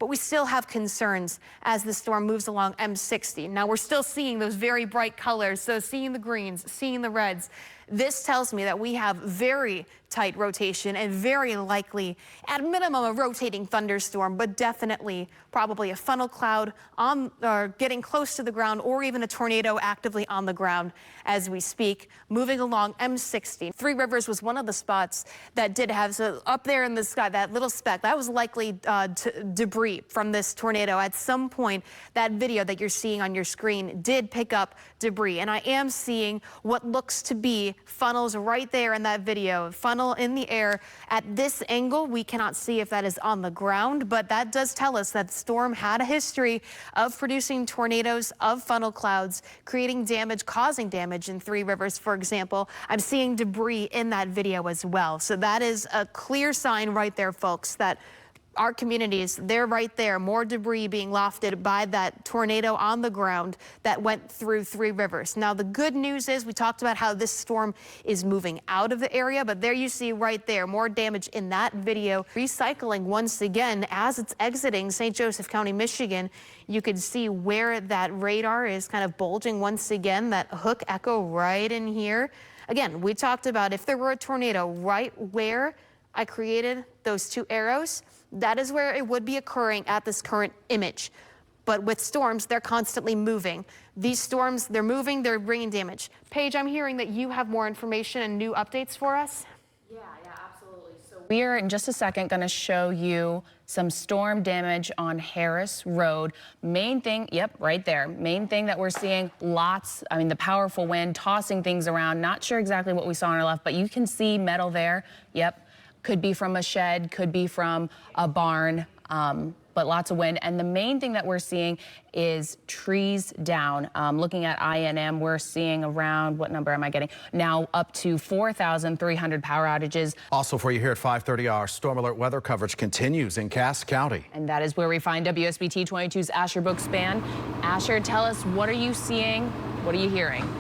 but we still have concerns as the storm moves along M60. Now, we're still seeing those very bright colors, so seeing the greens, seeing the reds. This tells me that we have very tight rotation and very likely, at minimum, a rotating thunderstorm, but definitely probably a funnel cloud on or getting close to the ground, or even a tornado actively on the ground as we speak. Moving along M60. Three Rivers was one of the spots that did have, so up there in the sky, that little speck, that was likely debris from this tornado. At some point, that video that you're seeing on your screen did pick up debris, and I am seeing what looks to be funnels right there in that video. Funnel in the air. At this angle, we cannot see if that is on the ground, but that does tell us that the storm had a history of producing tornadoes, of funnel clouds, creating damage, causing damage in Three Rivers, for example. I'm seeing debris in that video as well. So that is a clear sign right there, folks, that our communities, they're right there. More debris being lofted by that tornado on the ground that went through Three Rivers. Now, the good news is we talked about how this storm is moving out of the area, but there you see right there, more damage in that video. Recycling once again as it's exiting St. Joseph County, Michigan. You can see where that radar is kind of bulging once again, that hook echo right in here. Again, we talked about if there were a tornado right where I created those two arrows, that is where it would be occurring at this current image. But with storms, they're constantly moving. These storms, they're moving, they're bringing damage. Paige, I'm hearing that you have more information and new updates for us. Yeah, absolutely. So we are in just a second going to show you some storm damage on Harris Road. Main thing, yep, right there. Main thing that we're seeing, the powerful wind tossing things around. Not sure exactly what we saw on our left, but you can see metal there. Yep. Could be from a shed, could be from a barn, but lots of wind. And the main thing that we're seeing is trees down. Looking at INM, we're seeing around, what number am I getting? Now up to 4,300 power outages. Also for you here at 5:30, our storm alert weather coverage continues in Cass County. And that is where we find WSBT22's Asher Bookspan. Asher, tell us, what are you seeing? What are you hearing?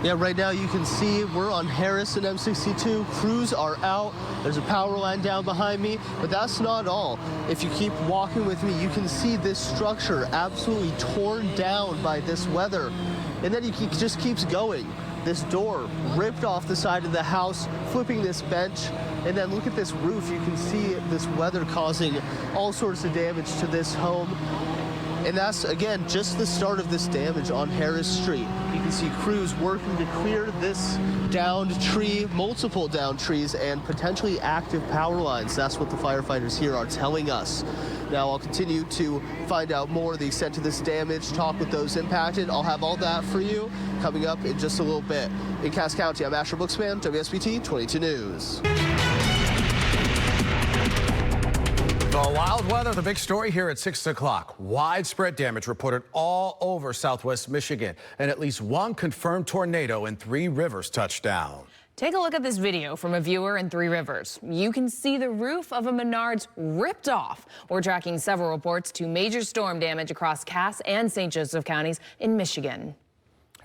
Yeah, right now you can see we're on Harris and M62. Crews are out. There's a power line down behind me, but that's not all. If you keep walking with me, you can see this structure absolutely torn down by this weather. And then it just keeps going. This door ripped off the side of the house, flipping this bench. And then look at this roof. You can see this weather causing all sorts of damage to this home. And that's, again, just the start of this damage on Harris Street. You can see crews working to clear this downed tree, multiple downed trees, and potentially active power lines. That's what the firefighters here are telling us. Now, I'll continue to find out more the extent of this damage, talk with those impacted. I'll have all that for you coming up in just a little bit. In Cass County, I'm Asher Bookspan, WSBT22 News. The wild weather, the big story here at 6 o'clock. Widespread damage reported all over southwest Michigan, and at least one confirmed tornado in Three Rivers touched down. Take a look at this video from a viewer in Three Rivers. You can see the roof of a Menards ripped off. We're tracking several reports to major storm damage across Cass and St. Joseph counties in Michigan.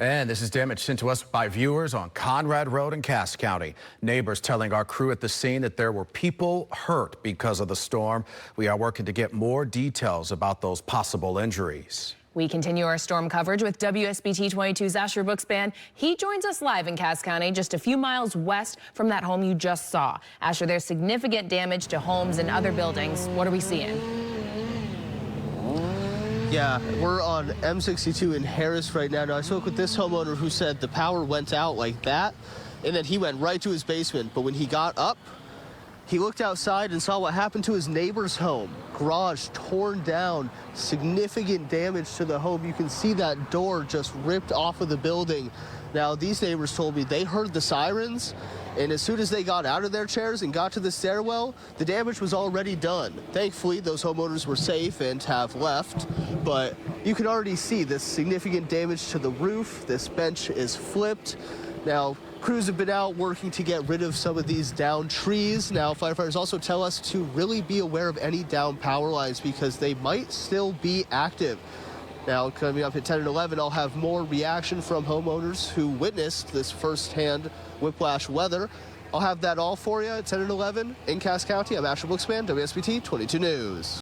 And this is damage sent to us by viewers on Conrad Road in Cass County. Neighbors telling our crew at the scene that there were people hurt because of the storm. We are working to get more details about those possible injuries. We continue our storm coverage with WSBT22's Asher Bookspan. He joins us live in Cass County, just a few miles west from that home you just saw. Asher, there's significant damage to homes and other buildings. What are we seeing? Yeah, we're on M62 in Harris right now. Now, I spoke with this homeowner who said the power went out like that, and then he went right to his basement. But when he got up, he looked outside and saw what happened to his neighbor's home. Garage torn down, significant damage to the home. You can see that door just ripped off of the building. Now, these neighbors told me they heard the sirens, and as soon as they got out of their chairs and got to the stairwell, the damage was already done. Thankfully, those homeowners were safe and have left, but you can already see this significant damage to the roof. This bench is flipped. Now, crews have been out working to get rid of some of these downed trees. Now, firefighters also tell us to really be aware of any down power lines because they might still be active. Now, coming up at 10 and 11, I'll have more reaction from homeowners who witnessed this firsthand whiplash weather. I'll have that all for you at 10 and 11 in Cass County. I'm Asher Blixman, WSBT 22 News.